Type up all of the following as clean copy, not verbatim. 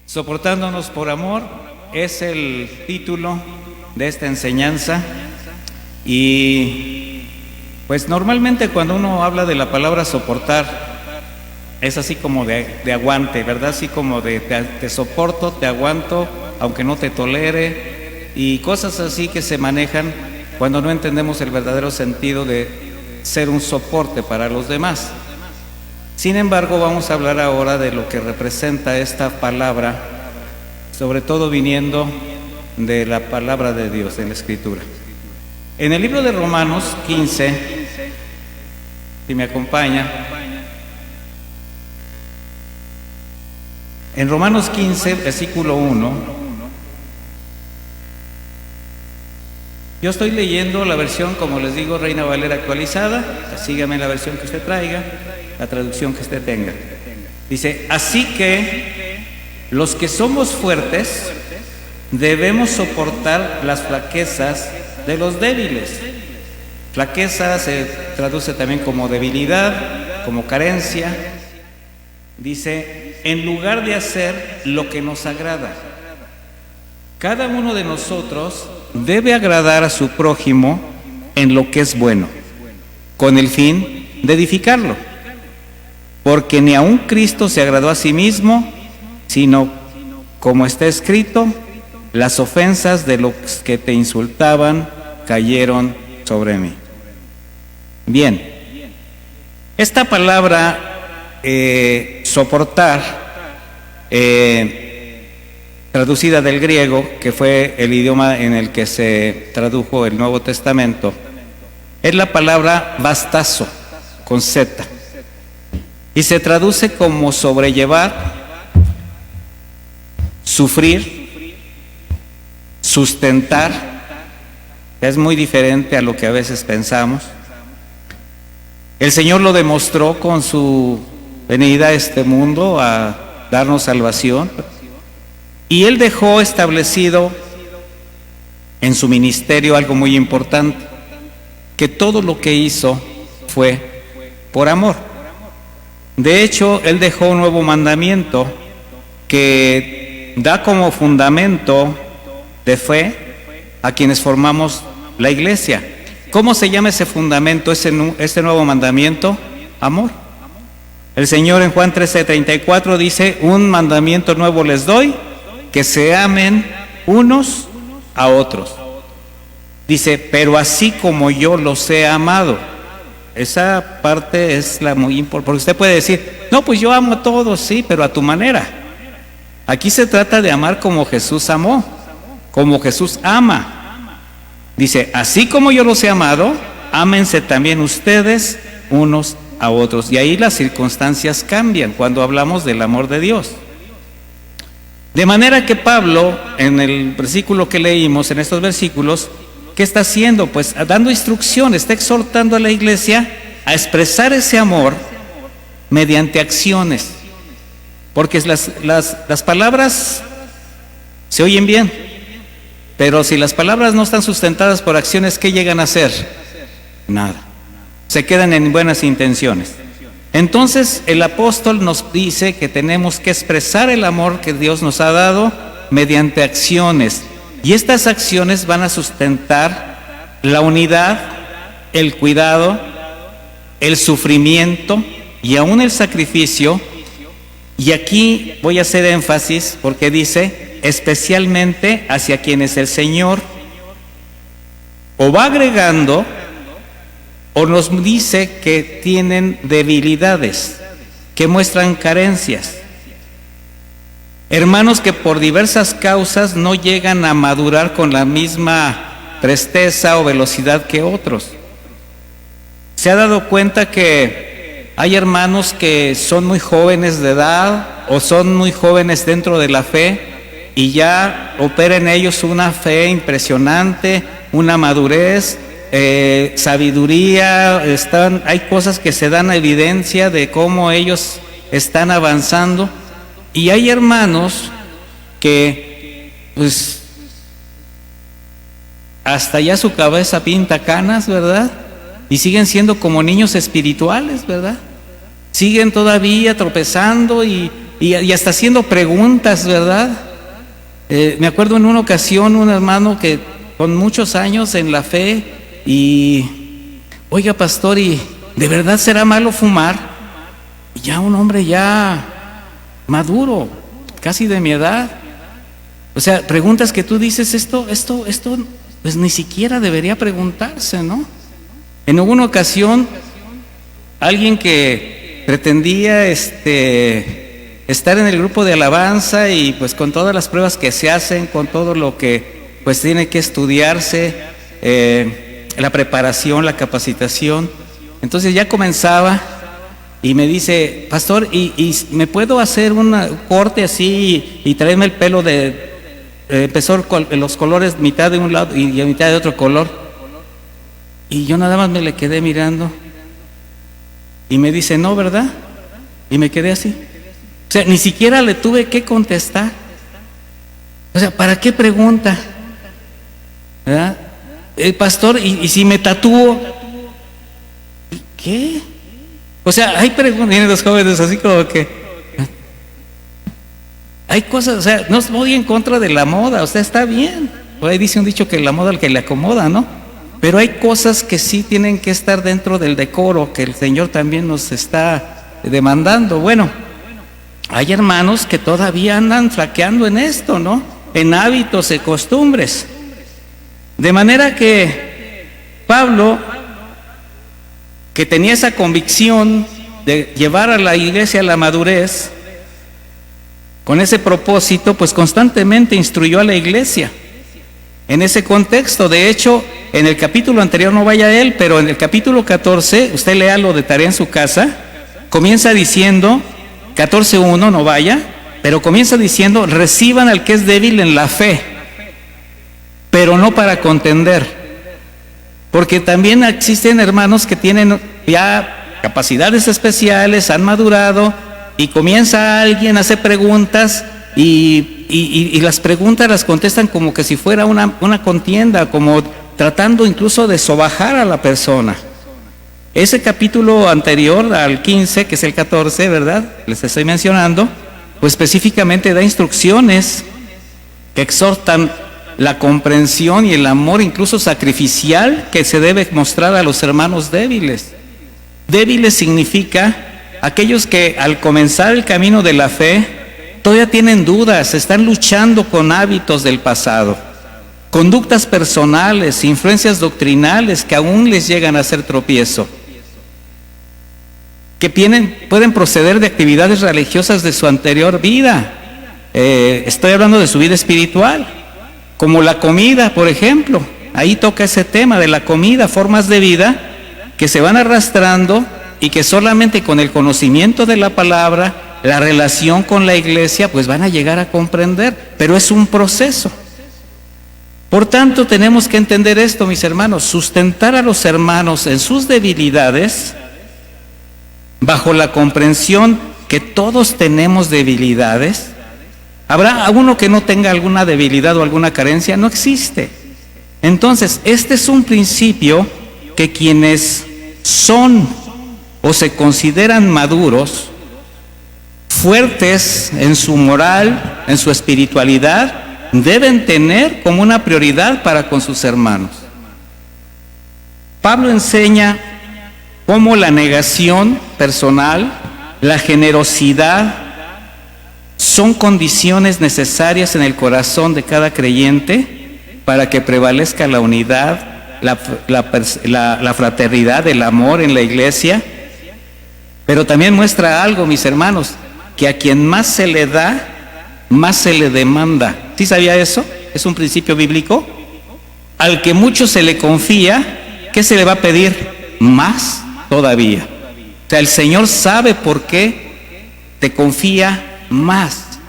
Soportándonos por amor es el título de esta enseñanza. Y pues normalmente cuando uno habla de la palabra soportar es así como de aguante, ¿verdad? Así como de te soporto, te aguanto, aunque no te tolere, y cosas así que se manejan cuando no entendemos el verdadero sentido de ser un soporte para los demás. Sin embargo, vamos a hablar ahora de lo que representa esta palabra, sobre todo viniendo de la palabra de Dios en la Escritura. En el libro de Romanos 15, si me acompaña, en Romanos 15, versículo 1, yo estoy leyendo la versión, como les digo, Reina Valera actualizada. Sígame la versión que usted traiga, la traducción que usted tenga. Dice: así que los que somos fuertes debemos soportar las flaquezas de los débiles. Flaqueza se traduce también como debilidad, como carencia. Dice: en lugar de hacer lo que nos agrada. Cada uno de nosotros debe agradar a su prójimo en lo que es bueno, con el fin de edificarlo. Porque ni aun Cristo se agradó a sí mismo, sino, como está escrito, las ofensas de los que te insultaban cayeron sobre mí. Bien, esta palabra soportar, traducida del griego, que fue el idioma en el que se tradujo el Nuevo Testamento, es la palabra bastazo, con Z, y se traduce como sobrellevar, sufrir, sustentar. Es muy diferente a lo que a veces pensamos. El Señor lo demostró con su venida a este mundo a darnos salvación, y Él dejó establecido en su ministerio algo muy importante, que todo lo que hizo fue por amor. De hecho, Él dejó un nuevo mandamiento que da como fundamento de fe a quienes formamos la iglesia. ¿Cómo se llama ese fundamento, ese nuevo mandamiento? Amor. El Señor en Juan 13:34 dice: un mandamiento nuevo les doy, que se amen unos a otros. Dice: pero así como yo los he amado. Esa parte es la muy importante, porque usted puede decir: no, pues yo amo a todos, sí, pero a tu manera. Aquí se trata de amar como Jesús amó, como Jesús ama. Dice: así como yo los he amado, ámense también ustedes unos a otros. Y ahí las circunstancias cambian cuando hablamos del amor de Dios. De manera que Pablo, en el versículo que leímos, en estos versículos, ¿qué está haciendo? Pues dando instrucciones, está exhortando a la iglesia a expresar ese amor mediante acciones. Porque las palabras se oyen bien, pero si las palabras no están sustentadas por acciones, ¿qué llegan a hacer? Nada. Se quedan en buenas intenciones. Entonces el apóstol nos dice que tenemos que expresar el amor que Dios nos ha dado mediante acciones, y estas acciones van a sustentar la unidad, el cuidado, el sufrimiento y aún el sacrificio. Y aquí voy a hacer énfasis porque dice: especialmente hacia quienes el Señor o va agregando o nos dice que tienen debilidades, que muestran carencias. Hermanos que por diversas causas no llegan a madurar con la misma presteza o velocidad que otros. ¿Se ha dado cuenta que hay hermanos que son muy jóvenes de edad o son muy jóvenes dentro de la fe y ya opera en ellos una fe impresionante, una madurez, sabiduría? Hay cosas que se dan a evidencia de cómo ellos están avanzando, y hay hermanos que pues hasta ya su cabeza pinta canas, ¿verdad? Y siguen siendo como niños espirituales, ¿verdad? Siguen todavía tropezando y y hasta haciendo preguntas, ¿verdad? Me acuerdo en una ocasión un hermano que con muchos años en la fe y, oiga pastor, ¿y de verdad será malo fumar? Y ya un hombre ya maduro, casi de mi edad. O sea, preguntas que tú dices, esto, pues ni siquiera debería preguntarse, ¿no? En alguna ocasión, alguien que pretendía estar en el grupo de alabanza y pues con todas las pruebas que se hacen, con todo lo que pues tiene que estudiarse, la preparación, la capacitación, entonces ya comenzaba y me dice, pastor, ¿y me puedo hacer un corte así y traerme el pelo de... empezó los colores mitad de un lado y mitad de otro color, y yo nada más me le quedé mirando y me dice, no, ¿verdad? Y me quedé así. O sea, ni siquiera le tuve que contestar. O sea, ¿para qué pregunta? ¿Verdad? El pastor, ¿y si me tatúo? ¿Qué? O sea, hay preguntas, vienen los jóvenes así como que... Hay cosas, o sea, no voy en contra de la moda, o sea, está bien. Por ahí dice un dicho que la moda al que le acomoda, ¿no? Pero hay cosas que sí tienen que estar dentro del decoro, que el Señor también nos está demandando. Bueno, hay hermanos que todavía andan flaqueando en esto, ¿no? En hábitos y costumbres. De manera que Pablo, que tenía esa convicción de llevar a la iglesia a la madurez, con ese propósito, pues constantemente instruyó a la iglesia en ese contexto. De hecho, en el capítulo anterior, no vaya él, pero en el capítulo 14, usted léalo de tarea en su casa, comienza diciendo, 14:1, no vaya, pero comienza diciendo, reciban al que es débil en la fe, pero no para contender, porque también existen hermanos que tienen ya capacidades especiales, han madurado, y comienza alguien a hacer preguntas y las preguntas las contestan como que si fuera una contienda, como tratando incluso de sobajar a la persona. Ese capítulo anterior al 15, que es el 14, ¿verdad? Les estoy mencionando, pues específicamente da instrucciones que exhortan la comprensión y el amor incluso sacrificial que se debe mostrar a los hermanos débiles. Débiles significa aquellos que al comenzar el camino de la fe todavía tienen dudas, están luchando con hábitos del pasado, conductas personales, influencias doctrinales que aún les llegan a hacer tropiezo, que pueden proceder de actividades religiosas de su anterior vida. Estoy hablando de su vida espiritual, como la comida, por ejemplo. Ahí toca ese tema de la comida, formas de vida que se van arrastrando y que solamente con el conocimiento de la palabra, la relación con la iglesia, pues van a llegar a comprender, pero es un proceso. Por tanto, tenemos que entender esto, mis hermanos, sustentar a los hermanos en sus debilidades, bajo la comprensión que todos tenemos debilidades. ¿Habrá alguno que no tenga alguna debilidad o alguna carencia? No existe. Entonces, este es un principio que quienes son o se consideran maduros, fuertes en su moral, en su espiritualidad, deben tener como una prioridad para con sus hermanos. Pablo enseña cómo la negación personal, la generosidad, son condiciones necesarias en el corazón de cada creyente para que prevalezca la unidad, la fraternidad, el amor en la iglesia. Pero también muestra algo, mis hermanos, que a quien más se le da, más se le demanda. ¿Sí sabía eso? Es un principio bíblico. Al que mucho se le confía, ¿qué se le va a pedir? Más todavía. O sea, el Señor sabe por qué te confía más.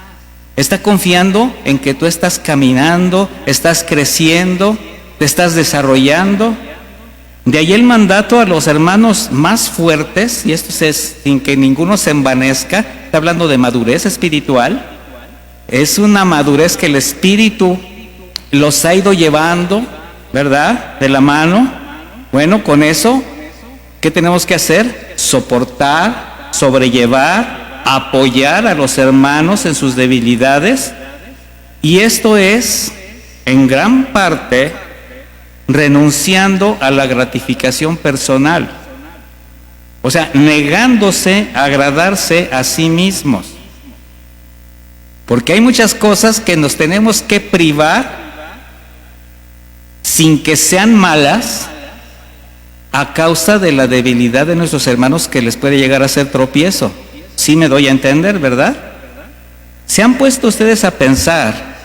Está confiando en que tú estás caminando, estás creciendo, te estás desarrollando. De ahí el mandato a los hermanos más fuertes, y esto es sin que ninguno se envanezca, está hablando de madurez espiritual. Es una madurez que el Espíritu los ha ido llevando, ¿verdad? De la mano. Bueno, con eso, ¿qué tenemos que hacer? Soportar, sobrellevar, apoyar a los hermanos en sus debilidades, y esto es, en gran parte, renunciando a la gratificación personal. O sea, negándose a agradarse a sí mismos. Porque hay muchas cosas que nos tenemos que privar sin que sean malas, a causa de la debilidad de nuestros hermanos que les puede llegar a ser tropiezo. Sí me doy a entender, ¿verdad? ¿Se han puesto ustedes a pensar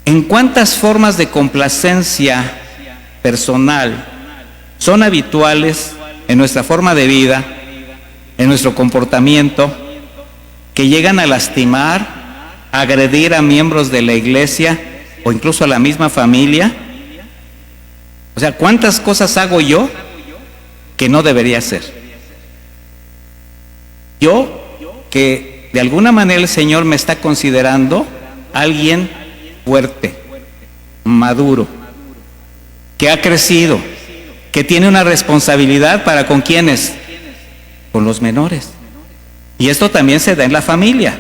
en cuántas formas de complacencia personal son habituales en nuestra forma de vida, en nuestro comportamiento, que llegan a lastimar, a agredir a miembros de la iglesia o incluso a la misma familia? O sea, ¿cuántas cosas hago yo que no debería hacer? Yo, que de alguna manera el Señor me está considerando alguien fuerte, maduro, que ha crecido, que tiene una responsabilidad para ¿con quiénes? Con los menores. Y esto también se da en la familia,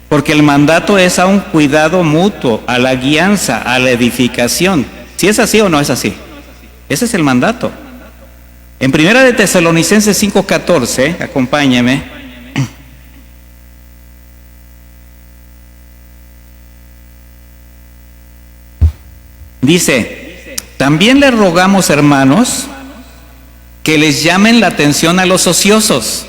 porque el mandato es a un cuidado mutuo, a la guianza, a la edificación. ¿Si es así o no es así? Ese es el mandato. En Primera de Tesalonicenses 5:14, acompáñeme. Dice: también les rogamos, hermanos, que les llamen la atención a los ociosos,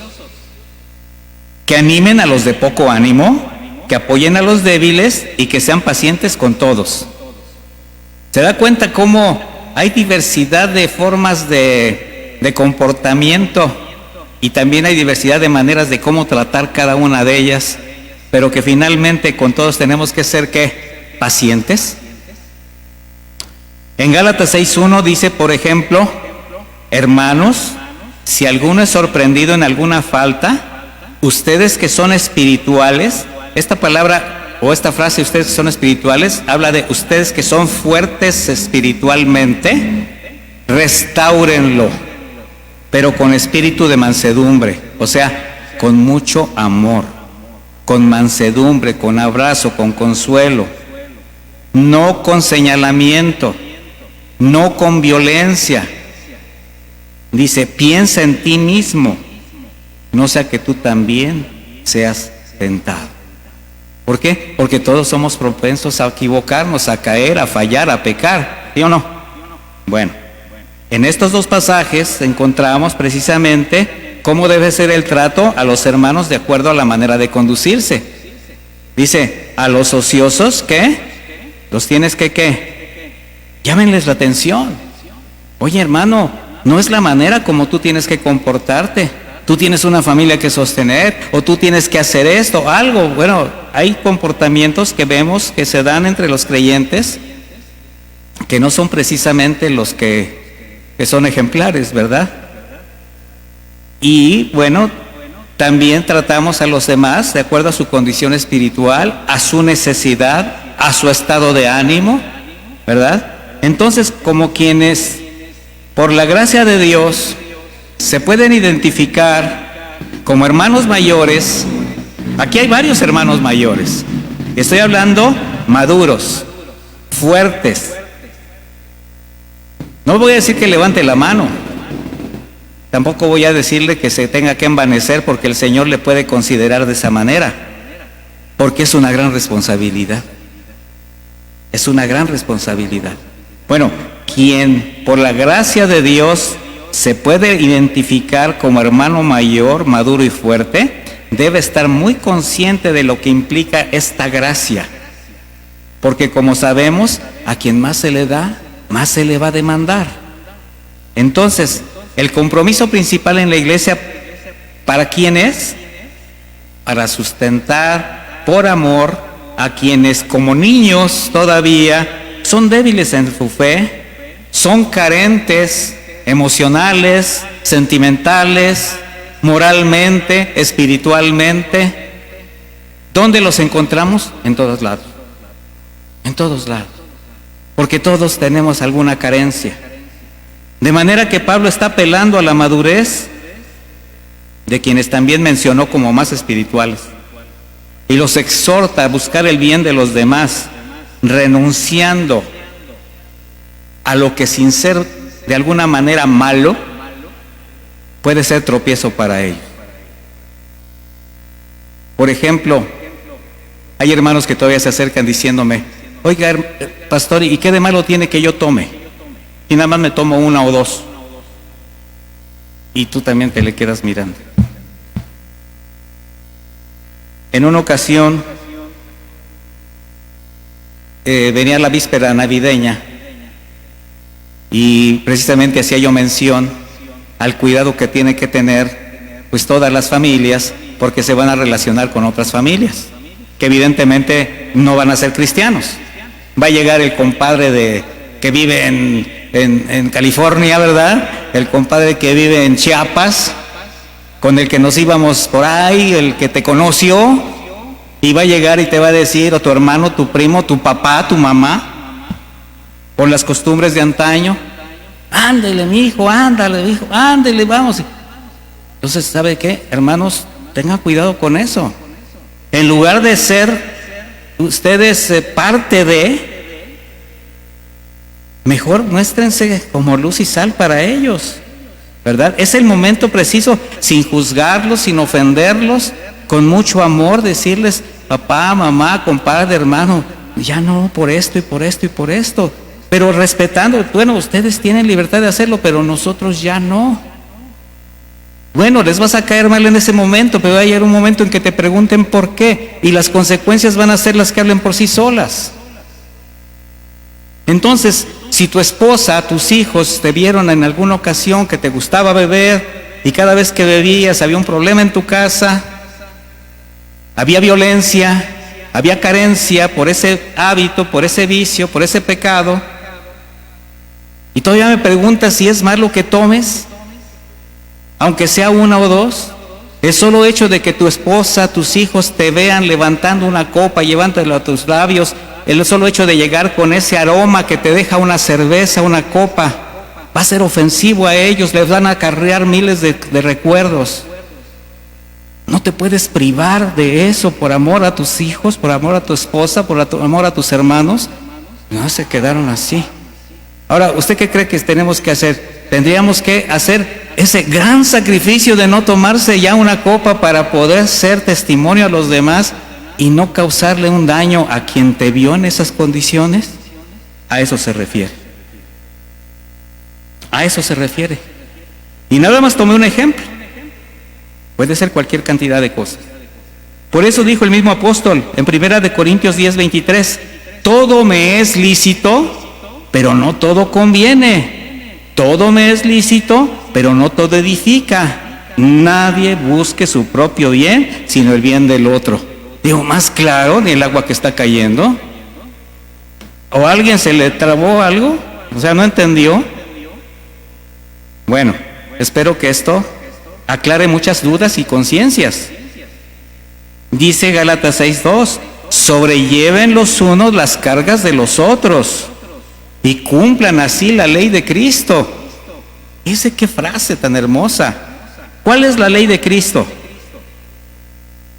que animen a los de poco ánimo, que apoyen a los débiles y que sean pacientes con todos. ¿Se da cuenta cómo hay diversidad de formas de comportamiento y también hay diversidad de maneras de cómo tratar cada una de ellas, pero que finalmente con todos tenemos que ser ¿qué? Pacientes? En Gálatas 6:1 dice, por ejemplo: hermanos, si alguno es sorprendido en alguna falta, ustedes que son espirituales, esta palabra o esta frase, ustedes que son espirituales, habla de ustedes que son fuertes espiritualmente, restáurenlo, pero con espíritu de mansedumbre, o sea, con mucho amor, con mansedumbre, con abrazo, con consuelo, no con señalamiento, no con violencia. Dice: piensa en ti mismo, no sea que tú también seas tentado. ¿Por qué? Porque todos somos propensos a equivocarnos, a caer, a fallar, a pecar, ¿sí o no? Bueno, en estos dos pasajes encontramos precisamente cómo debe ser el trato a los hermanos de acuerdo a la manera de conducirse. Dice: a los ociosos, ¿qué? Los tienes que, ¿qué? Llámenles la atención. Oye, hermano, no es la manera como tú tienes que comportarte. Tú tienes una familia que sostener, o tú tienes que hacer esto, algo. Bueno, hay comportamientos que vemos que se dan entre los creyentes que no son precisamente los que son ejemplares, ¿verdad? Y bueno, también tratamos a los demás de acuerdo a su condición espiritual, a su necesidad, a su estado de ánimo, ¿verdad? Entonces, como quienes, por la gracia de Dios, se pueden identificar como hermanos mayores. Aquí hay varios hermanos mayores. Estoy hablando maduros, fuertes. No voy a decir que levante la mano. Tampoco voy a decirle que se tenga que envanecer, porque el Señor le puede considerar de esa manera. Porque es una gran responsabilidad. Es una gran responsabilidad. Bueno, quien por la gracia de Dios se puede identificar como hermano mayor, maduro y fuerte, debe estar muy consciente de lo que implica esta gracia. Porque como sabemos, a quien más se le da, más se le va a demandar. Entonces, el compromiso principal en la iglesia, ¿para quién es? Para sustentar por amor a quienes como niños todavía son débiles en su fe, son carentes emocionales, sentimentales, moralmente, espiritualmente. ¿Dónde los encontramos? En todos lados. En todos lados. Porque todos tenemos alguna carencia. De manera que Pablo está apelando a la madurez de quienes también mencionó como más espirituales, y los exhorta a buscar el bien de los demás, renunciando a lo que sin ser de alguna manera malo, puede ser tropiezo para ellos. Por ejemplo, hay hermanos que todavía se acercan diciéndome: oiga, pastor, ¿y qué de malo tiene que yo tome? Y nada más me tomo una o dos. Y tú también te le quedas mirando. En una ocasión, venía la víspera navideña y precisamente hacía yo mención al cuidado que tiene que tener pues todas las familias, porque se van a relacionar con otras familias que evidentemente no van a ser cristianos. Va a llegar el compadre que vive en California, ¿verdad? El compadre que vive en Chiapas, con el que nos íbamos por ahí, el que te conoció, y va a llegar y te va a decir, o tu hermano, tu primo, tu papá, tu mamá, por las costumbres de antaño: ándele, mi hijo, ándale, hijo, ándele, vamos. Entonces, ¿sabe qué, hermanos? Tengan cuidado con eso. En lugar de ser ustedes parte de, mejor muéstrense como luz y sal para ellos, ¿verdad? Es el momento preciso, sin juzgarlos, sin ofenderlos, con mucho amor, decirles: papá, mamá, compadre, hermano, ya no, por esto y por esto y por esto, pero respetando. Bueno, ustedes tienen libertad de hacerlo, pero nosotros ya no. Bueno, les vas a caer mal en ese momento, pero va a llegar un momento en que te pregunten por qué, y las consecuencias van a ser las que hablen por sí solas. Entonces, si tu esposa, tus hijos te vieron en alguna ocasión que te gustaba beber, y cada vez que bebías había un problema en tu casa, había violencia, había carencia por ese hábito, por ese vicio, por ese pecado, y todavía me preguntas si es malo que tomes, aunque sea una o dos. El solo hecho de que tu esposa, tus hijos te vean levantando una copa, llevándolo a tus labios, el solo hecho de llegar con ese aroma que te deja una cerveza, una copa, va a ser ofensivo a ellos, les van a acarrear miles de recuerdos. No te puedes privar de eso por amor a tus hijos, por amor a tu esposa, por amor a tus hermanos. No se quedaron así. Ahora, ¿usted qué cree que tenemos que hacer? Tendríamos que hacer ese gran sacrificio de no tomarse ya una copa para poder ser testimonio a los demás y no causarle un daño a quien te vio en esas condiciones. A eso se refiere. A eso se refiere. Y nada más tomé un ejemplo. Puede ser cualquier cantidad de cosas. Por eso dijo el mismo apóstol en 1 Corintios 10:23: todo me es lícito, pero no todo conviene. Todo me es lícito, pero no todo edifica. Nadie busque su propio bien, sino el bien del otro. Digo, más claro, ni el agua que está cayendo. ¿O a alguien se le trabó algo? O sea, ¿no entendió? Bueno, espero que esto aclare muchas dudas y conciencias. Dice Gálatas 6:2: sobrelleven los unos las cargas de los otros y cumplan así la ley de Cristo. Dice, qué frase tan hermosa. ¿Cuál es la ley de Cristo?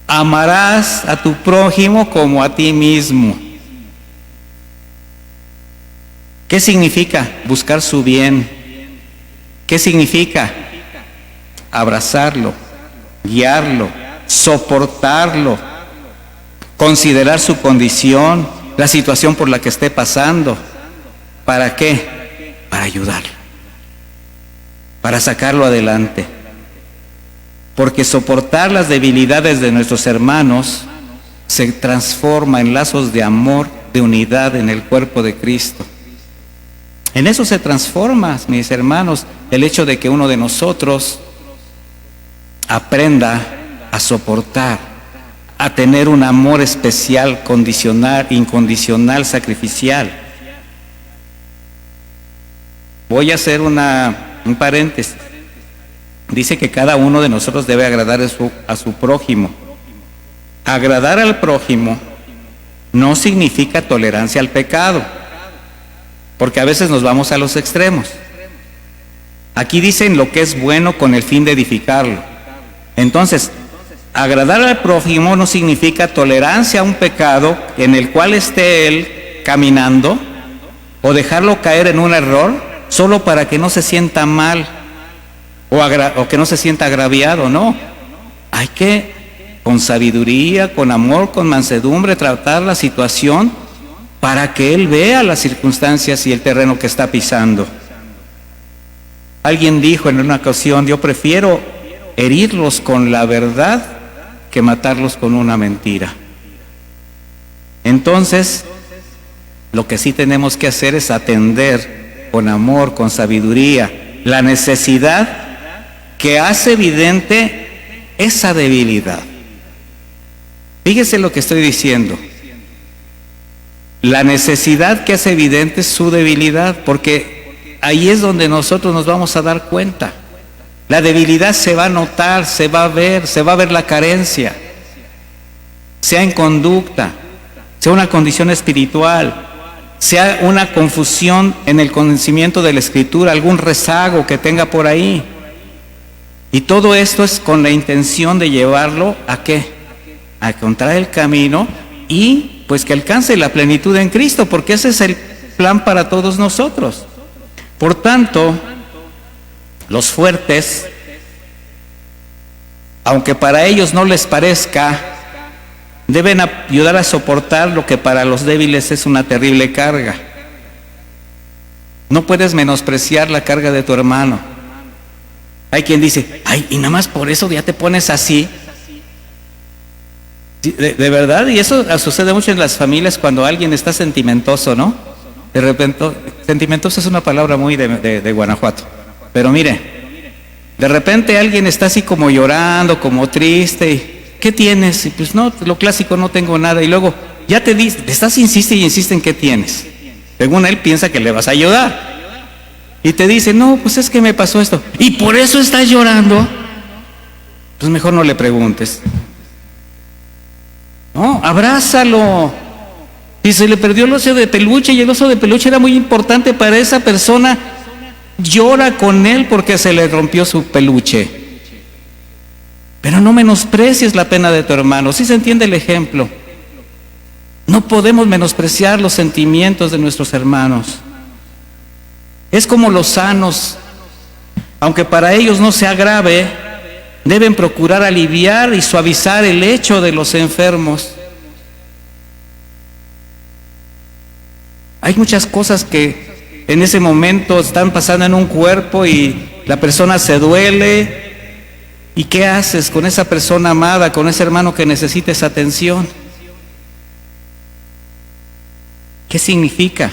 Amarás a tu prójimo como a ti mismo. ¿Qué significa? Buscar su bien. ¿Qué significa? Abrazarlo, guiarlo, soportarlo, considerar su condición, la situación por la que esté pasando. ¿Para qué? Para ayudarlo, para sacarlo adelante. Porque soportar las debilidades de nuestros hermanos se transforma en lazos de amor, de unidad en el cuerpo de Cristo. En eso se transforma, mis hermanos, el hecho de que uno de nosotros aprenda a soportar, a tener un amor especial, condicional, incondicional, sacrificial. Voy a hacer un paréntesis. Dice que cada uno de nosotros debe agradar a su prójimo. Agradar al prójimo no significa tolerancia al pecado, porque a veces nos vamos a los extremos. Aquí dicen lo que es bueno con el fin de edificarlo. Entonces, agradar al prójimo no significa tolerancia a un pecado en el cual esté él caminando, o dejarlo caer en un error solo para que no se sienta mal o que no se sienta agraviado. No, hay que con sabiduría, con amor, con mansedumbre tratar la situación para que él vea las circunstancias y el terreno que está pisando. Alguien dijo en una ocasión: yo prefiero herirlos con la verdad que matarlos con una mentira. Entonces, lo que sí tenemos que hacer es atender con amor, con sabiduría, la necesidad que hace evidente esa debilidad. Fíjese lo que estoy diciendo. La necesidad que hace evidente su debilidad, porque ahí es donde nosotros nos vamos a dar cuenta. La debilidad se va a notar, se va a ver la carencia, sea en conducta, sea una condición espiritual, sea una confusión en el conocimiento de la Escritura, algún rezago que tenga por ahí. Y todo esto es con la intención de llevarlo ¿a qué? A encontrar el camino y pues que alcance la plenitud en Cristo, porque ese es el plan para todos nosotros. Por tanto, los fuertes, aunque para ellos no les parezca, deben ayudar a soportar lo que para los débiles es una terrible carga. No puedes menospreciar la carga de tu hermano. Hay quien dice: ay, y nada más por eso ya te pones así. De verdad, y eso sucede mucho en las familias cuando alguien está sentimentoso, ¿no? De repente, sentimentoso es una palabra muy de Guanajuato, pero mire, de repente alguien está así como llorando, como triste, y ¿qué tienes? Y pues no, lo clásico, no tengo nada, y luego ya te dice, insiste y insiste en qué tienes. Según él piensa que le vas a ayudar, y te dice: no, pues es que me pasó esto, y por eso estás llorando. Pues mejor no le preguntes. No, abrázalo. Si se le perdió el oso de peluche y el oso de peluche era muy importante para esa persona, llora con él porque se le rompió su peluche. Pero no menosprecies la pena de tu hermano. ¿Sí se entiende el ejemplo? No podemos menospreciar los sentimientos de nuestros hermanos. Es como los sanos, aunque para ellos no sea grave, deben procurar aliviar y suavizar el hecho de los enfermos. Hay muchas cosas que en ese momento están pasando en un cuerpo y la persona se duele. ¿Y qué haces con esa persona amada, con ese hermano que necesita esa atención? ¿Qué significa?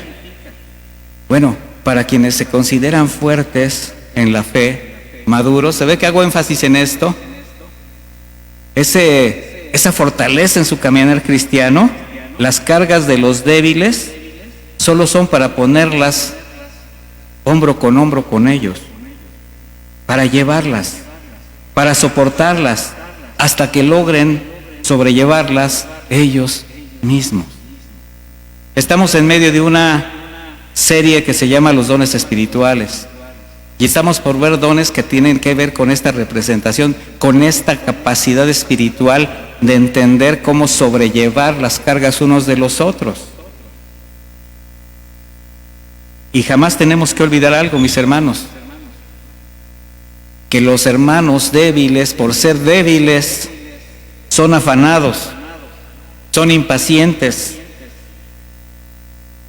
Bueno, para quienes se consideran fuertes en la fe, maduros, ¿se ve que hago énfasis en esto? Esa fortaleza en su caminar cristiano, las cargas de los débiles solo son para ponerlas hombro con ellos, para llevarlas, para soportarlas, hasta que logren sobrellevarlas ellos mismos. Estamos en medio de una serie que se llama Los Dones Espirituales. Y estamos por ver dones que tienen que ver con esta representación, con esta capacidad espiritual de entender cómo sobrellevar las cargas unos de los otros. Y jamás tenemos que olvidar algo, mis hermanos, que los hermanos débiles, por ser débiles, son afanados, son impacientes.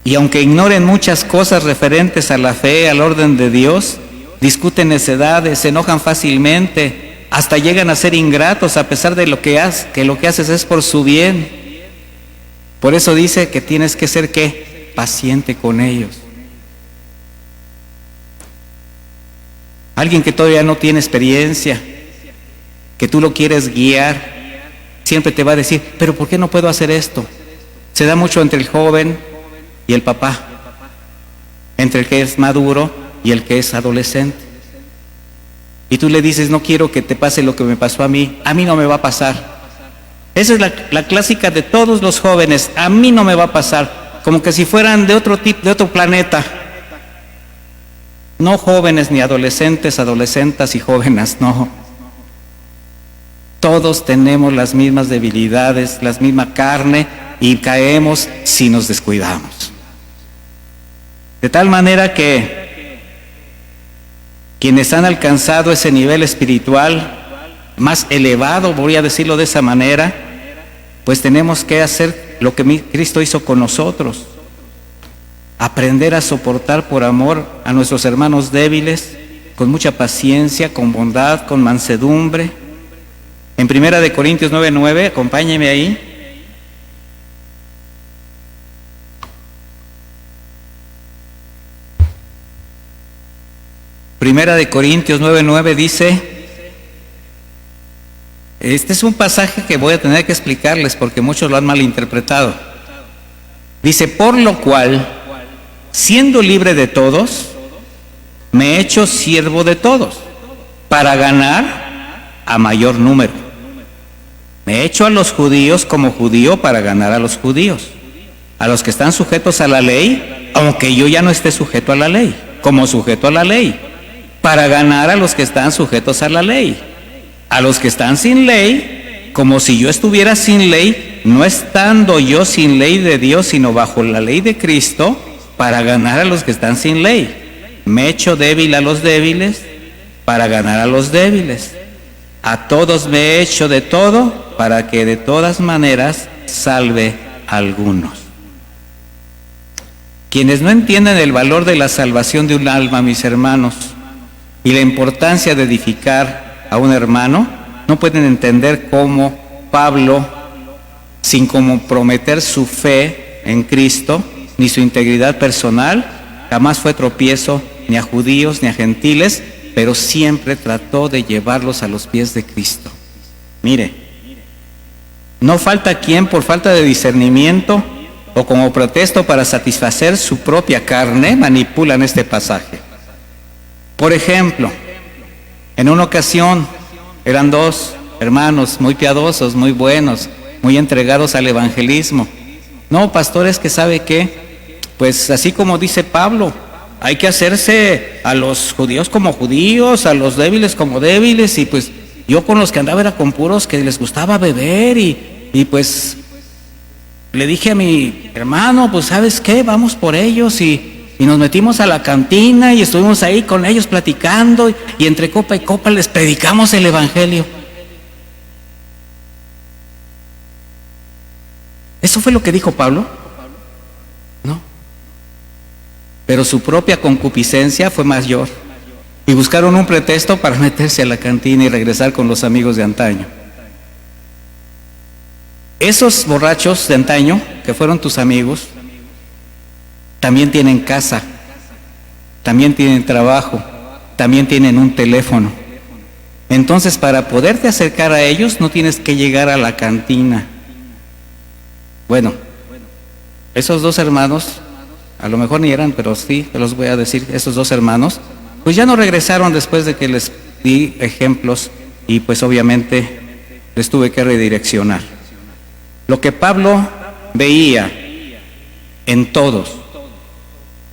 Y aunque ignoren muchas cosas referentes a la fe, al orden de Dios, discuten necedades, se enojan fácilmente, hasta llegan a ser ingratos a pesar de lo que haces es por su bien. Por eso dice que tienes que ser ¿qué? Paciente con ellos. Alguien que todavía no tiene experiencia, que tú lo quieres guiar, siempre te va a decir: pero ¿por qué no puedo hacer esto? Se da mucho entre el joven y el papá, entre el que es maduro y el que es adolescente. Y tú le dices: no quiero que te pase lo que me pasó a mí no me va a pasar. Esa es la clásica de todos los jóvenes: a mí no me va a pasar, como que si fueran de otro tipo, de otro planeta. No jóvenes ni adolescentes, adolescentas y jóvenes, no. Todos tenemos las mismas debilidades, la misma carne, y caemos si nos descuidamos. De tal manera que quienes han alcanzado ese nivel espiritual más elevado, voy a decirlo de esa manera, pues tenemos que hacer lo que Cristo hizo con nosotros: aprender a soportar por amor a nuestros hermanos débiles, con mucha paciencia, con bondad, con mansedumbre. En 1 Corintios 9:9, acompáñenme ahí. Primera de Corintios 9:9 dice, este es un pasaje que voy a tener que explicarles porque muchos lo han malinterpretado. Dice: por lo cual, siendo libre de todos, me he hecho siervo de todos, para ganar a mayor número. Me he hecho a los judíos como judío para ganar a los judíos, a los que están sujetos a la ley, aunque yo ya no esté sujeto a la ley, como sujeto a la ley, para ganar a los que están sujetos a la ley, a los que están sin ley, como si yo estuviera sin ley, no estando yo sin ley de Dios, sino bajo la ley de Cristo, para ganar a los que están sin ley. Me he hecho débil a los débiles, para ganar a los débiles. A todos me he hecho de todo, para que de todas maneras salve a algunos. Quienes no entienden el valor de la salvación de un alma, mis hermanos, y la importancia de edificar a un hermano, no pueden entender cómo Pablo, sin comprometer su fe en Cristo, ni su integridad personal, jamás fue tropiezo ni a judíos ni a gentiles, pero siempre trató de llevarlos a los pies de Cristo. Mire, no falta quien por falta de discernimiento o como pretexto para satisfacer su propia carne manipulan este pasaje. Por ejemplo, en una ocasión eran dos hermanos muy piadosos, muy buenos, muy entregados al evangelismo. No, pastores, que sabe qué, pues así como dice Pablo, hay que hacerse a los judíos como judíos, a los débiles como débiles, y pues yo con los que andaba era con puros que les gustaba beber, y pues le dije a mi hermano, pues ¿sabes qué? Vamos por ellos, y nos metimos a la cantina y estuvimos ahí con ellos platicando, y entre copa y copa les predicamos el evangelio. ¿Eso fue lo que dijo Pablo? No. Pero su propia concupiscencia fue mayor, y buscaron un pretexto para meterse a la cantina y regresar con los amigos de antaño. Esos borrachos de antaño, que fueron tus amigos, también tienen casa, también tienen trabajo, también tienen un teléfono. Entonces, para poderte acercar a ellos, no tienes que llegar a la cantina. Bueno, esos dos hermanos, a lo mejor ni eran, pero sí, te los voy a decir, esos dos hermanos, pues ya no regresaron después de que les di ejemplos, y pues obviamente les tuve que redireccionar. Lo que Pablo veía en todos,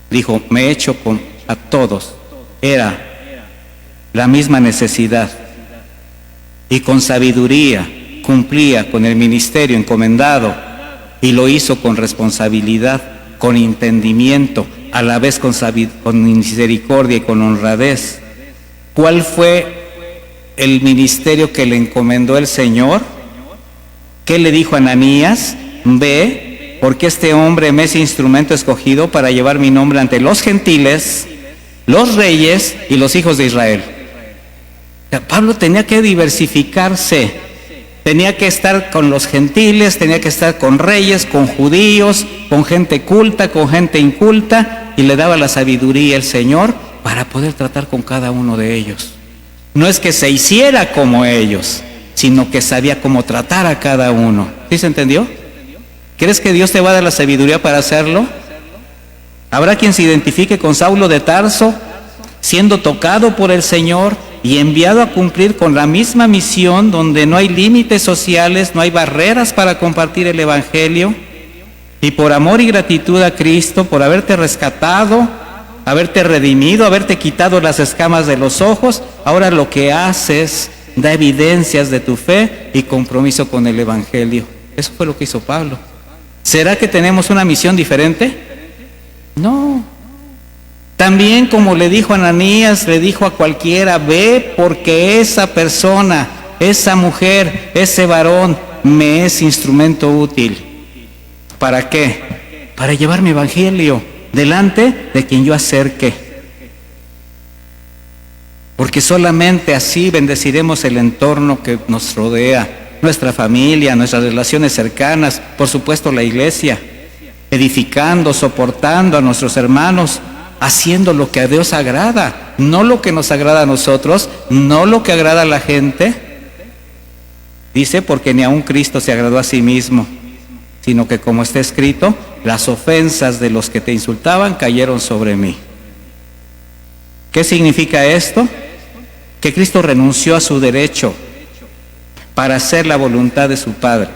dijo, me he hecho a todos, era la misma necesidad, y con sabiduría cumplía con el ministerio encomendado, y lo hizo con responsabilidad, con entendimiento, a la vez con misericordia y con honradez. ¿Cuál fue el ministerio que le encomendó el Señor? ¿Qué le dijo a Ananías? Ve, porque este hombre me es instrumento escogido para llevar mi nombre ante los gentiles, los reyes y los hijos de Israel. O sea, Pablo tenía que diversificarse, tenía que estar con los gentiles, tenía que estar con reyes, con judíos, con gente culta, con gente inculta, y le daba la sabiduría el Señor para poder tratar con cada uno de ellos. No es que se hiciera como ellos, sino que sabía cómo tratar a cada uno. ¿Sí se entendió? ¿Crees que Dios te va a dar la sabiduría para hacerlo? Habrá quien se identifique con Saulo de Tarso, siendo tocado por el Señor y enviado a cumplir con la misma misión, donde no hay límites sociales, no hay barreras para compartir el evangelio, y por amor y gratitud a Cristo, por haberte rescatado, haberte redimido, haberte quitado las escamas de los ojos, ahora lo que haces da evidencias de tu fe y compromiso con el Evangelio. Eso fue lo que hizo Pablo. ¿Será que tenemos una misión diferente? No. También, como le dijo a Ananías, le dijo a cualquiera: ve, porque esa persona, esa mujer, ese varón me es instrumento útil. ¿Para qué? Para llevar mi Evangelio delante de quien yo acerque. Porque solamente así bendeciremos el entorno que nos rodea, nuestra familia, nuestras relaciones cercanas, por supuesto la iglesia, edificando, soportando a nuestros hermanos, haciendo lo que a Dios agrada, no lo que nos agrada a nosotros, no lo que agrada a la gente. Dice, porque ni aun Cristo se agradó a sí mismo, sino que, como está escrito, las ofensas de los que te insultaban cayeron sobre mí. ¿Qué significa esto? Que Cristo renunció a su derecho para hacer la voluntad de su Padre.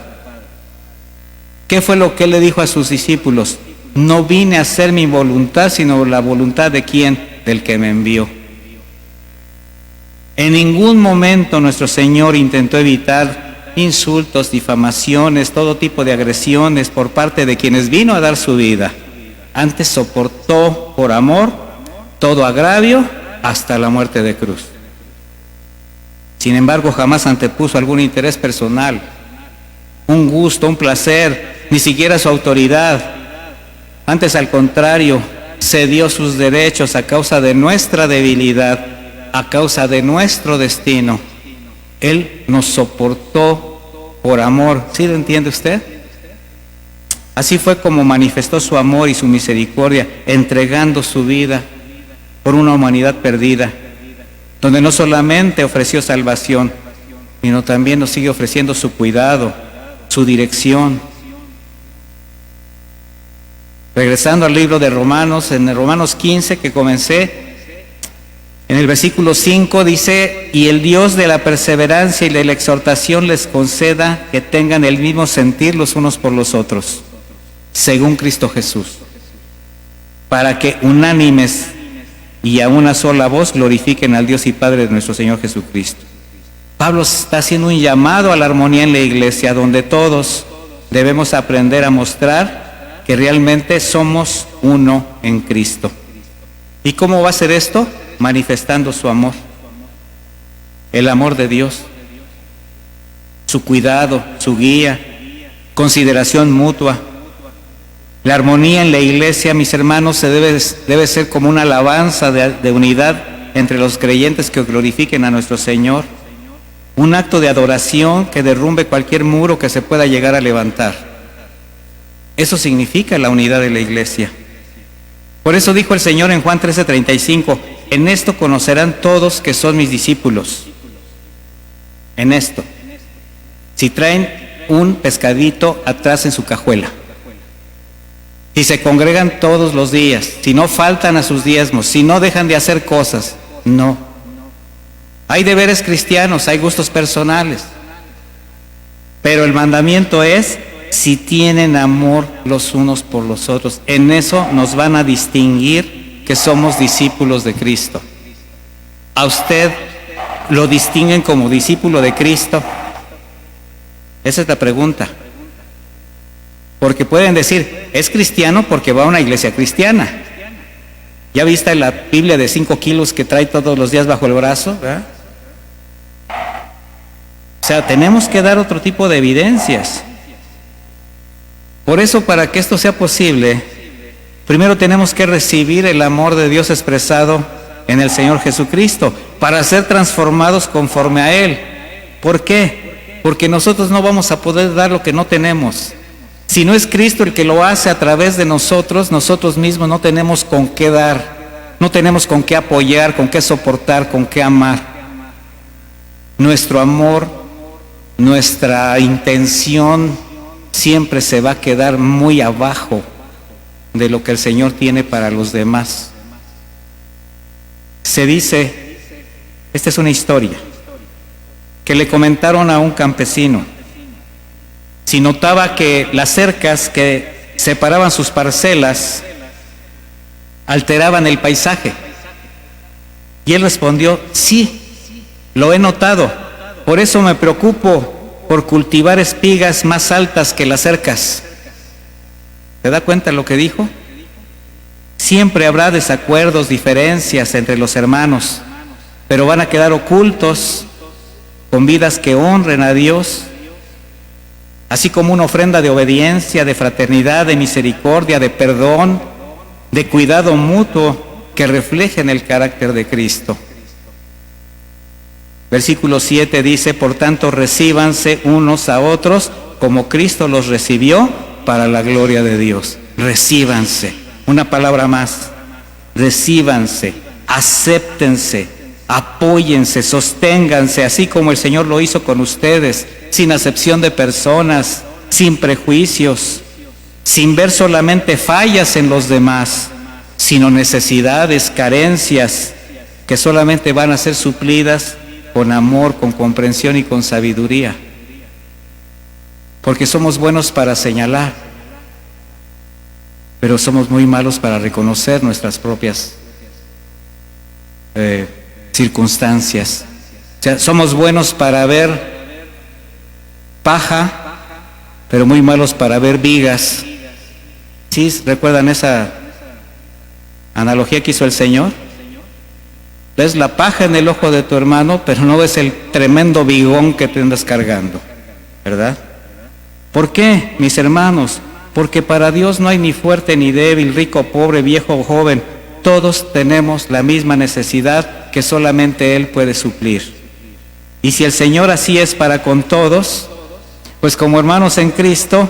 ¿Qué fue lo que Él le dijo a sus discípulos? No vine a hacer mi voluntad, sino la voluntad de ¿quién? Del que me envió. En ningún momento nuestro Señor intentó evitar insultos, difamaciones, todo tipo de agresiones por parte de quienes vino a dar su vida. Antes soportó por amor todo agravio hasta la muerte de cruz. Sin embargo, jamás antepuso algún interés personal, un gusto, un placer, ni siquiera su autoridad. Antes, al contrario, cedió sus derechos a causa de nuestra debilidad, a causa de nuestro destino. Él nos soportó por amor. ¿Sí lo entiende usted? Así fue como manifestó su amor y su misericordia, entregando su vida por una humanidad perdida, donde no solamente ofreció salvación, sino también nos sigue ofreciendo su cuidado, su dirección. Regresando al libro de Romanos, en el Romanos 15 que comencé, en el versículo 5 dice: y el Dios de la perseverancia y de la exhortación les conceda que tengan el mismo sentir los unos por los otros, según Cristo Jesús, para que unánimes y a una sola voz glorifiquen al Dios y Padre de nuestro Señor Jesucristo. Pablo está haciendo un llamado a la armonía en la iglesia, donde todos debemos aprender a mostrar que realmente somos uno en Cristo. ¿Y cómo va a ser esto? Manifestando su amor, el amor de Dios, su cuidado, su guía, consideración mutua. La armonía en la iglesia, mis hermanos, debe ser como una alabanza de unidad entre los creyentes que glorifiquen a nuestro Señor. Un acto de adoración que derrumbe cualquier muro que se pueda llegar a levantar. Eso significa la unidad de la iglesia. Por eso dijo el Señor en Juan 13:35, en esto conocerán todos que son mis discípulos. En esto. Si traen un pescadito atrás en su cajuela, si se congregan todos los días, si no faltan a sus diezmos, si no dejan de hacer cosas, no. Hay deberes cristianos, hay gustos personales, pero el mandamiento es: si tienen amor los unos por los otros. En eso nos van a distinguir que somos discípulos de Cristo. ¿A usted lo distinguen como discípulo de Cristo? Esa es la pregunta. Porque pueden decir, es cristiano porque va a una iglesia cristiana. ¿Ya viste la Biblia de 5 kilos que trae todos los días bajo el brazo? ¿Verdad? O sea, tenemos que dar otro tipo de evidencias. Por eso, para que esto sea posible, primero tenemos que recibir el amor de Dios expresado en el Señor Jesucristo, para ser transformados conforme a Él. ¿Por qué? Porque nosotros no vamos a poder dar lo que no tenemos. Si no es Cristo el que lo hace a través de nosotros, nosotros mismos no tenemos con qué dar, no tenemos con qué apoyar, con qué soportar, con qué amar. Nuestro amor, nuestra intención siempre se va a quedar muy abajo de lo que el Señor tiene para los demás. Se dice, esta es una historia, que le comentaron a un campesino. Si notaba que las cercas que separaban sus parcelas alteraban el paisaje. Y él respondió, sí, lo he notado, por eso me preocupo por cultivar espigas más altas que las cercas. ¿Se da cuenta lo que dijo? Siempre habrá desacuerdos, diferencias entre los hermanos, pero van a quedar ocultos con vidas que honren a Dios, así como una ofrenda de obediencia, de fraternidad, de misericordia, de perdón, de cuidado mutuo que reflejen el carácter de Cristo. Versículo 7 dice, por tanto, recíbanse unos a otros como Cristo los recibió para la gloria de Dios. Recíbanse. Una palabra más. Recíbanse, acéptense, apóyense, sosténganse, así como el Señor lo hizo con ustedes, sin acepción de personas, sin prejuicios, sin ver solamente fallas en los demás, sino necesidades, carencias, que solamente van a ser suplidas con amor, con comprensión y con sabiduría. Porque somos buenos para señalar, pero somos muy malos para reconocer nuestras propias circunstancias. O sea, somos buenos para ver paja, pero muy malos para ver vigas. ¿Sí recuerdan esa analogía que hizo el Señor? Ves la paja en el ojo de tu hermano, pero no ves el tremendo vigón que te andas cargando, ¿verdad? ¿Por qué, mis hermanos? Porque para Dios no hay ni fuerte ni débil, rico, pobre, viejo o joven. Todos tenemos la misma necesidad que solamente Él puede suplir. Y si el Señor así es para con todos, pues como hermanos en Cristo,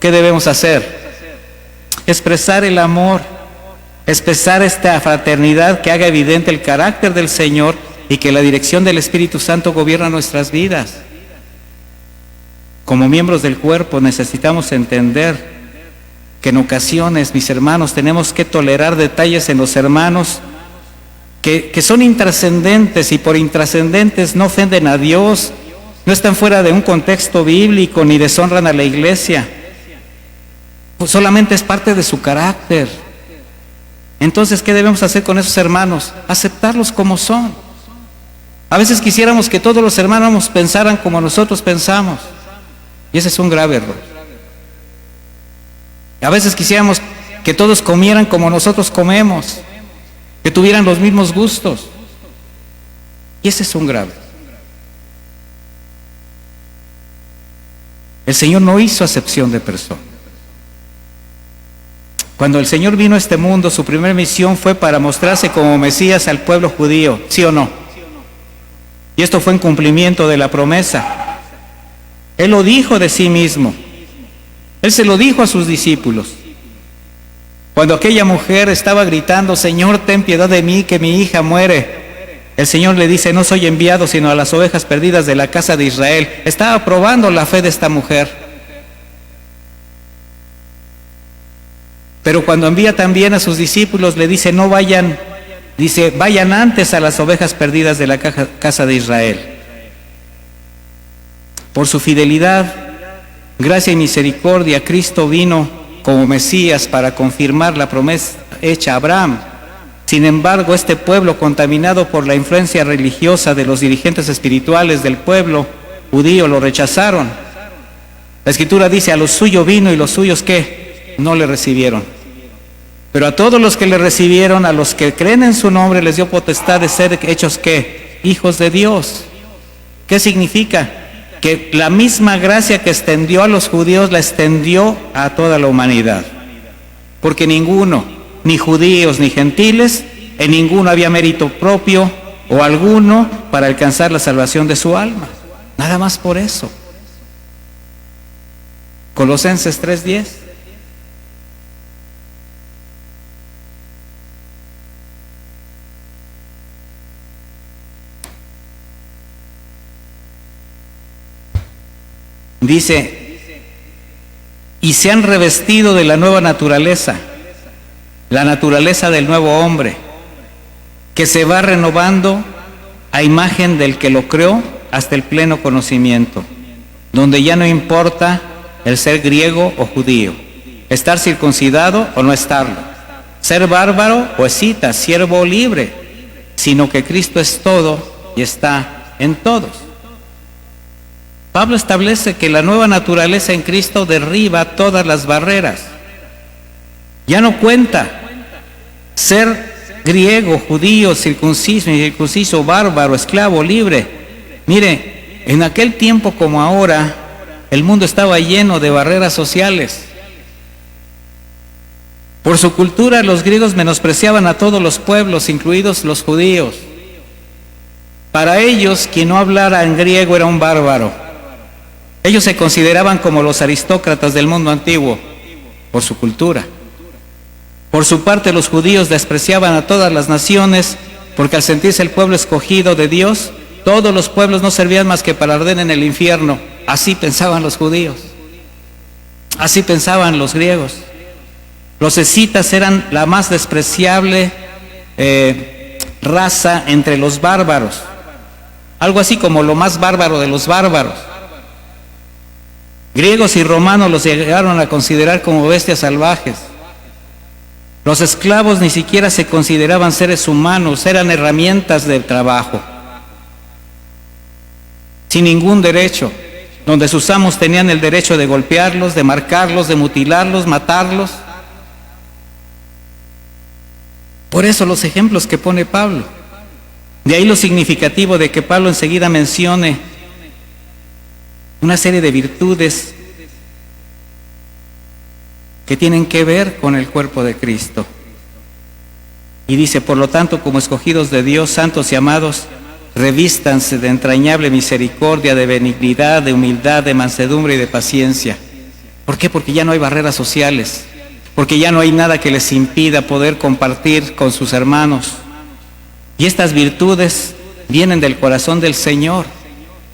¿qué debemos hacer? Expresar el amor, expresar esta fraternidad que haga evidente el carácter del Señor y que la dirección del Espíritu Santo gobierna nuestras vidas. Como miembros del cuerpo necesitamos entender que en ocasiones, mis hermanos, tenemos que tolerar detalles en los hermanos que son intrascendentes, y por intrascendentes no ofenden a Dios, no están fuera de un contexto bíblico ni deshonran a la iglesia, pues solamente es parte de su carácter. Entonces, ¿qué debemos hacer con esos hermanos? Aceptarlos como son. A veces quisiéramos que todos los hermanos pensaran como nosotros pensamos, y ese es un grave error. A veces quisiéramos que todos comieran como nosotros comemos, que tuvieran los mismos gustos, y ese es un grave. El Señor no hizo acepción de personas. Cuando el Señor vino a este mundo, su primera misión fue para mostrarse como Mesías al pueblo judío, ¿sí o no? Y esto fue en cumplimiento de la promesa. Él lo dijo de sí mismo. Él se lo dijo a sus discípulos. Cuando aquella mujer estaba gritando, Señor, ten piedad de mí, que mi hija muere, el Señor le dice, no soy enviado sino a las ovejas perdidas de la casa de Israel. Estaba probando la fe de esta mujer. Pero cuando envía también a sus discípulos, le dice, no vayan, dice, vayan antes a las ovejas perdidas de la casa de Israel. Por su fidelidad, gracia y misericordia, Cristo vino como Mesías para confirmar la promesa hecha a Abraham. Sin embargo, este pueblo, contaminado por la influencia religiosa de los dirigentes espirituales del pueblo judío, lo rechazaron. La Escritura dice, a los suyos vino y los suyos, ¿qué? No le recibieron. Pero a todos los que le recibieron, a los que creen en su nombre, les dio potestad de ser hechos, ¿qué? Hijos de Dios. ¿Qué significa? Que la misma gracia que extendió a los judíos la extendió a toda la humanidad. Porque ninguno, ni judíos ni gentiles, en ninguno había mérito propio o alguno para alcanzar la salvación de su alma. Nada más por eso. Colosenses 3:10. Dice, y se han revestido de la nueva naturaleza, la naturaleza del nuevo hombre, que se va renovando a imagen del que lo creó hasta el pleno conocimiento, donde ya no importa el ser griego o judío, estar circuncidado o no estarlo, ser bárbaro o escita, siervo o libre, sino que Cristo es todo y está en todos. Pablo establece que la nueva naturaleza en Cristo derriba todas las barreras. Ya no cuenta ser griego, judío, circunciso, incircunciso, bárbaro, esclavo, libre. Mire, en aquel tiempo como ahora, el mundo estaba lleno de barreras sociales. Por su cultura, los griegos menospreciaban a todos los pueblos, incluidos los judíos. Para ellos, quien no hablara en griego era un bárbaro. Ellos se consideraban como los aristócratas del mundo antiguo, por su cultura. Por su parte, los judíos despreciaban a todas las naciones, porque al sentirse el pueblo escogido de Dios, todos los pueblos no servían más que para arder en el infierno. Así pensaban los judíos. Así pensaban los griegos. Los escitas eran la más despreciable raza entre los bárbaros. Algo así como lo más bárbaro de los bárbaros. Griegos y romanos los llegaron a considerar como bestias salvajes. Los esclavos ni siquiera se consideraban seres humanos, eran herramientas de trabajo, sin ningún derecho, donde sus amos tenían el derecho de golpearlos, de marcarlos, de mutilarlos, matarlos. Por eso los ejemplos que pone Pablo. De ahí lo significativo de que Pablo enseguida mencione una serie de virtudes que tienen que ver con el cuerpo de Cristo. Y dice, por lo tanto, como escogidos de Dios, santos y amados, revístanse de entrañable misericordia, de benignidad, de humildad, de mansedumbre y de paciencia. ¿Por qué? Porque ya no hay barreras sociales, porque ya no hay nada que les impida poder compartir con sus hermanos. Y estas virtudes vienen del corazón del Señor,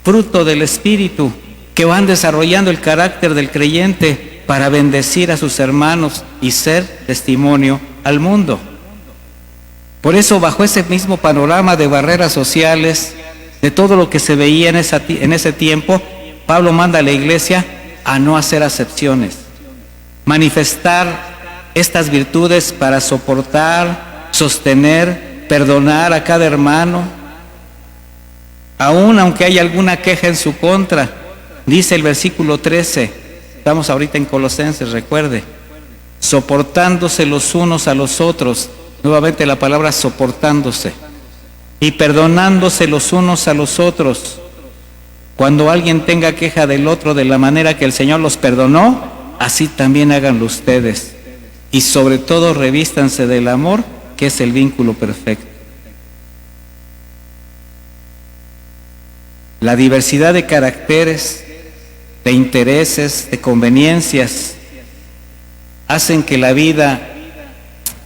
fruto del Espíritu, que van desarrollando el carácter del creyente para bendecir a sus hermanos y ser testimonio al mundo. Por eso, bajo ese mismo panorama de barreras sociales, de todo lo que se veía en ese tiempo, Pablo manda a la iglesia a no hacer acepciones, manifestar estas virtudes para soportar, sostener, perdonar a cada hermano, aun aunque haya alguna queja en su contra. Dice el versículo 13, estamos ahorita en Colosenses, recuerde, soportándose los unos a los otros, nuevamente la palabra soportándose, y perdonándose los unos a los otros, cuando alguien tenga queja del otro de la manera que el Señor los perdonó, así también háganlo ustedes, y sobre todo revístanse del amor, que es el vínculo perfecto. La diversidad de caracteres, de intereses, de conveniencias, hacen que la vida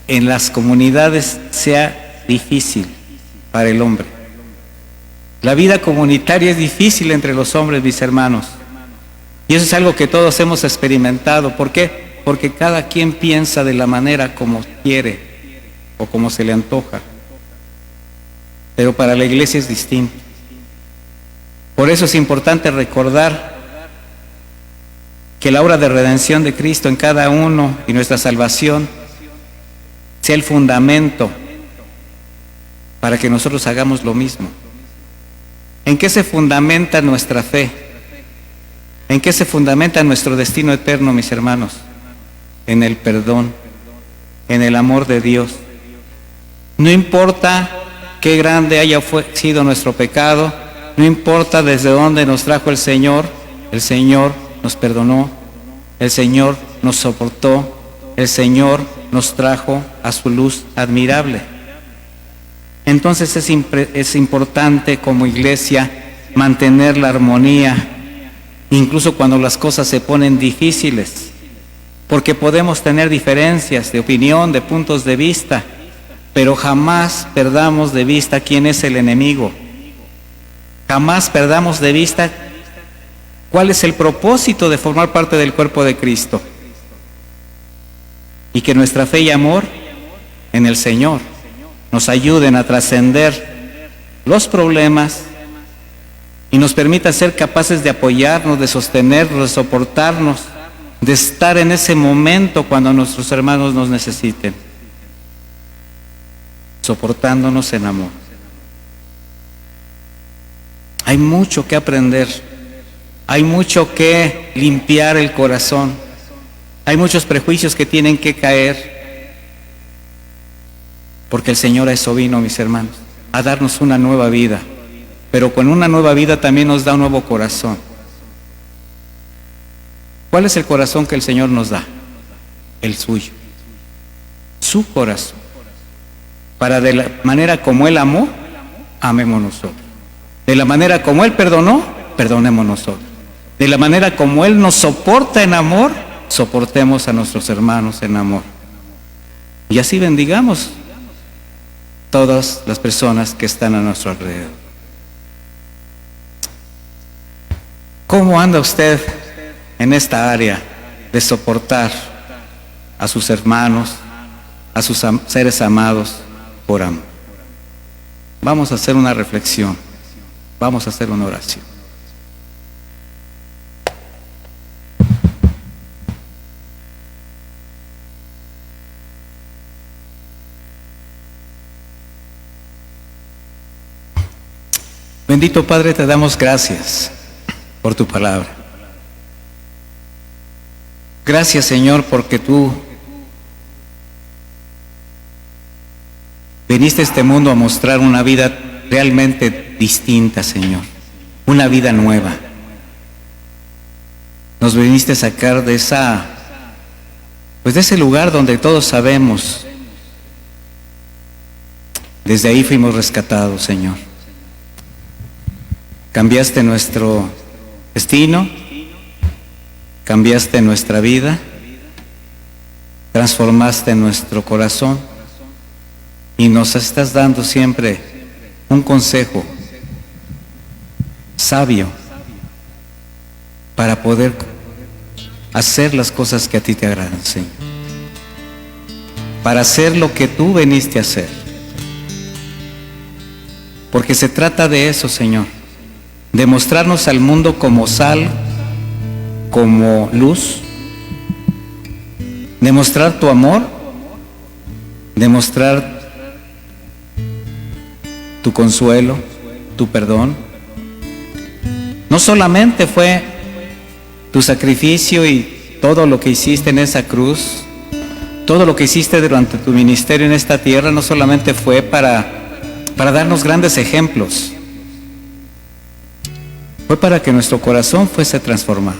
en las comunidades sea difícil para el hombre. La vida comunitaria es difícil entre los hombres, mis hermanos. Y eso es algo que todos hemos experimentado. ¿Por qué? Porque cada quien piensa de la manera como quiere o como se le antoja. Pero para la iglesia es distinto. Por eso es importante recordar que la obra de redención de Cristo en cada uno y nuestra salvación sea el fundamento para que nosotros hagamos lo mismo. ¿En qué se fundamenta nuestra fe? ¿En qué se fundamenta nuestro destino eterno, mis hermanos? En el perdón, en el amor de Dios. No importa qué grande haya sido nuestro pecado, no importa desde dónde nos trajo el Señor nos perdonó, el Señor nos soportó, el Señor nos trajo a su luz admirable. Entonces es importante como iglesia mantener la armonía, incluso cuando las cosas se ponen difíciles, porque podemos tener diferencias de opinión, de puntos de vista, pero jamás perdamos de vista quién es el enemigo. Jamás perdamos de vista cuál es el propósito de formar parte del cuerpo de Cristo. Y que nuestra fe y amor en el Señor nos ayuden a trascender los problemas y nos permita ser capaces de apoyarnos, de sostenernos, de soportarnos, de estar en ese momento cuando nuestros hermanos nos necesiten, soportándonos en amor. Hay mucho que aprender, Hay mucho que limpiar el corazón. Hay muchos prejuicios que tienen que caer. Porque el Señor a eso vino, mis hermanos, a darnos una nueva vida. Pero con una nueva vida también nos da un nuevo corazón. ¿Cuál es el corazón que el Señor nos da? El suyo. Su corazón. Para de la manera como Él amó, amemos nosotros. De la manera como Él perdonó, perdonemos nosotros. De la manera como Él nos soporta en amor, soportemos a nuestros hermanos en amor. Y así bendigamos todas las personas que están a nuestro alrededor. ¿Cómo anda usted en esta área de soportar a sus hermanos, a sus seres amados por amor? Vamos a hacer una reflexión, vamos a hacer una oración. Bendito Padre, te damos gracias por tu palabra. Gracias, Señor, porque tú viniste a este mundo a mostrar una vida realmente distinta, Señor, una vida nueva. Nos viniste a sacar de de ese lugar donde todos sabemos. Desde ahí fuimos rescatados, Señor. Cambiaste nuestro destino, cambiaste nuestra vida, transformaste nuestro corazón y nos estás dando siempre un consejo sabio para poder hacer las cosas que a ti te agradan, Señor. Para hacer lo que tú viniste a hacer. Porque se trata de eso, Señor. De mostrarnos al mundo como sal, como luz, demostrar tu amor, demostrar tu consuelo, tu perdón. No solamente fue tu sacrificio y todo lo que hiciste en esa cruz, todo lo que hiciste durante tu ministerio en esta tierra, no solamente fue para darnos grandes ejemplos. Fue para que nuestro corazón fuese transformado,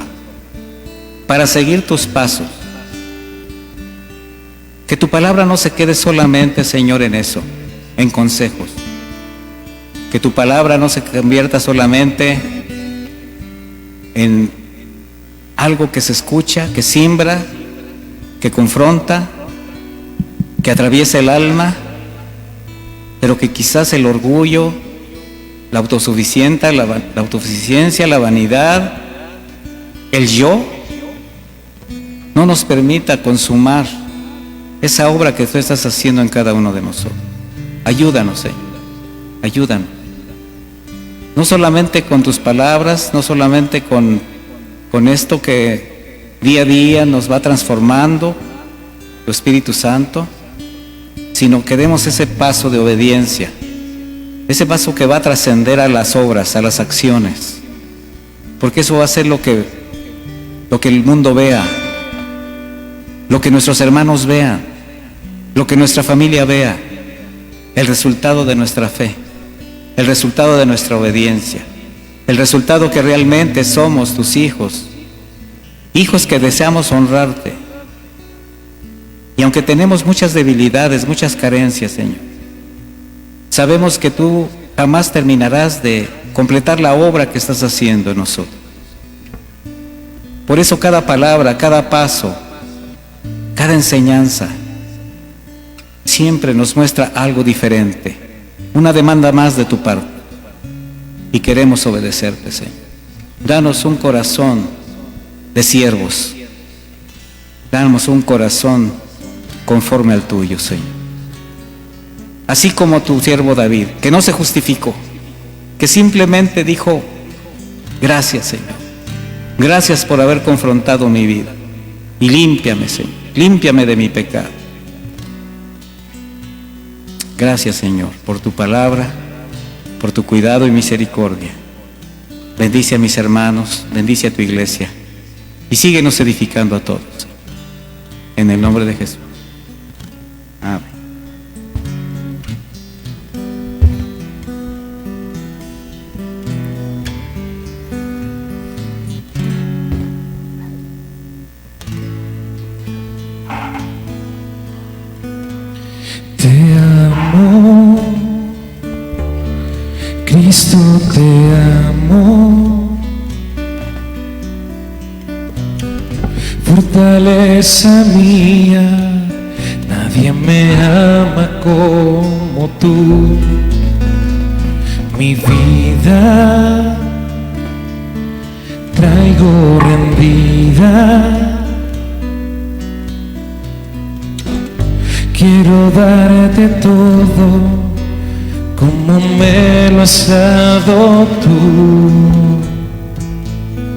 para seguir tus pasos. Que tu palabra no se quede solamente, Señor, en eso, en consejos. Que tu palabra no se convierta solamente en algo que se escucha, que siembra, que confronta, que atraviesa el alma, pero que quizás el orgullo, la autosuficiencia, la vanidad, el yo, no nos permita consumar esa obra que tú estás haciendo en cada uno de nosotros. Ayúdanos, Señor, ayúdanos. No solamente con tus palabras, no solamente con esto que día a día nos va transformando, tu Espíritu Santo, sino que demos ese paso de obediencia. Ese paso que va a trascender a las obras, a las acciones. Porque eso va a ser lo que el mundo vea, lo que nuestros hermanos vean, lo que nuestra familia vea, el resultado de nuestra fe, el resultado de nuestra obediencia, el resultado que realmente somos tus hijos, hijos que deseamos honrarte. Y aunque tenemos muchas debilidades, muchas carencias, Señor, sabemos que tú jamás terminarás de completar la obra que estás haciendo en nosotros. Por eso cada palabra, cada paso, cada enseñanza siempre nos muestra algo diferente, una demanda más de tu parte. Y queremos obedecerte, Señor. Danos un corazón de siervos. Danos un corazón conforme al tuyo, Señor. Así como tu siervo David, que no se justificó, que simplemente dijo: gracias, Señor, gracias por haber confrontado mi vida, y límpiame, Señor, límpiame de mi pecado. Gracias, Señor, por tu palabra, por tu cuidado y misericordia. bendice a mis hermanos, bendice a tu iglesia y síguenos edificando a todos. En el nombre de Jesús. Amén. Te amo, Cristo te amo, fortaleza mía, nadie me ama como tú. Mi vida traigo rendida, quiero darte todo como me lo has dado tú.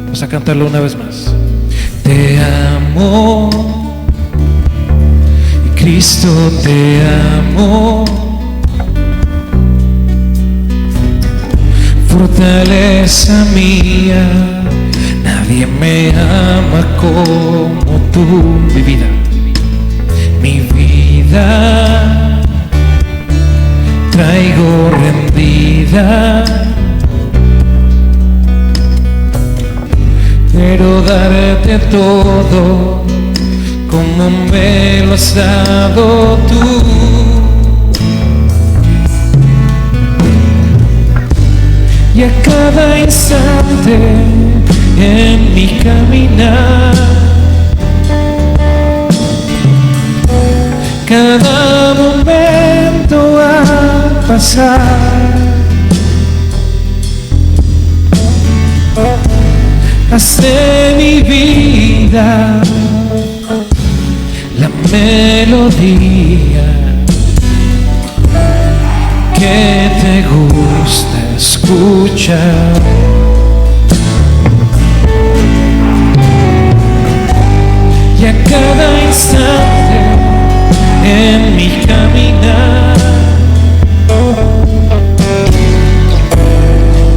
Vamos a cantarlo una vez más. Te amo, Cristo te amo, fortaleza mía, nadie me ama como tú. Mi vida, mi vida traigo rendida, quiero darte todo como me lo has dado tú. Y a cada instante en mi caminar, cada momento a pasar, haz de mi vida la melodía que te gusta escuchar. Y a cada instante en mi caminar,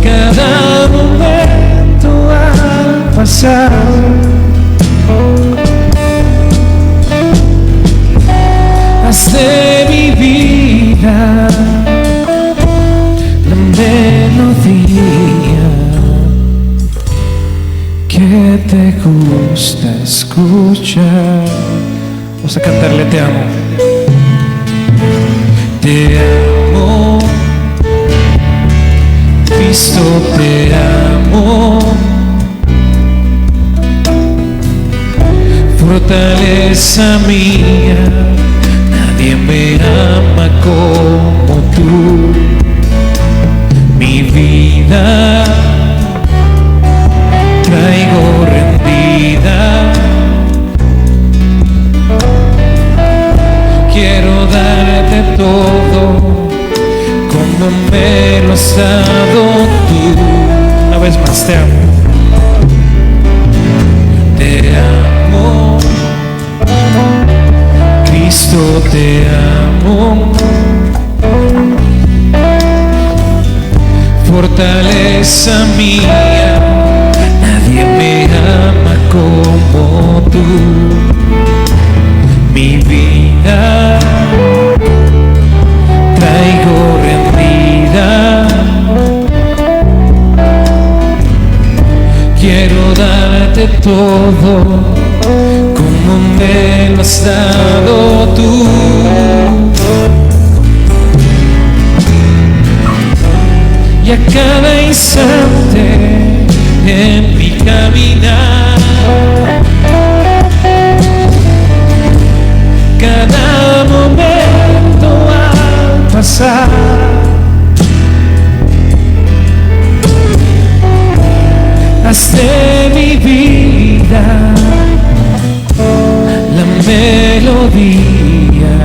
cada momento a pasar, haz de mi vida la melodía que te gusta escuchar. Vamos a cantarle te amo. Te amo, Cristo te amo, fortaleza mía, nadie me ama como tú. Mi vida traigo rendida, quiero darte todo como me lo has dado tú. Una vez más te amo. Te amo, Cristo te amo, fortaleza mía, nadie me ama como tú. Mi vida traigo rendida, quiero darte todo como me lo has dado tú. Y a cada instante en mi caminar, cada momento al pasar, haz de mi vida la melodía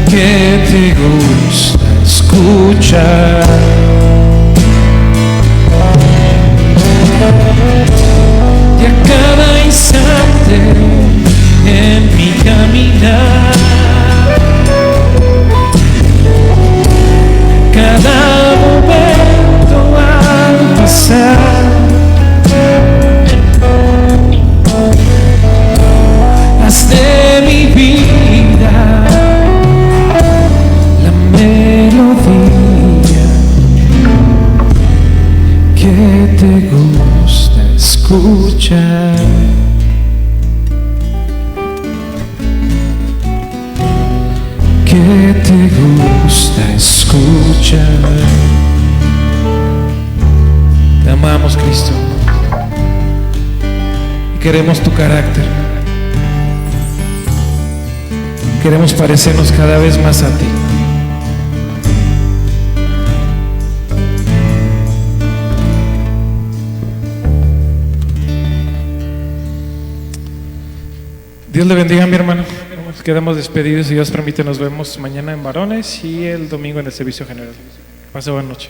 que te gusta escuchar. Y a cada instante en mi caminar, cada momento escuchar. Que te gusta escuchar. Te amamos, Cristo, y queremos tu carácter. Queremos parecernos cada vez más a ti. Dios le bendiga, mi hermano. Nos quedamos despedidos y Dios permite, nos vemos mañana en Varones y el domingo en el servicio general. Pase buena noche.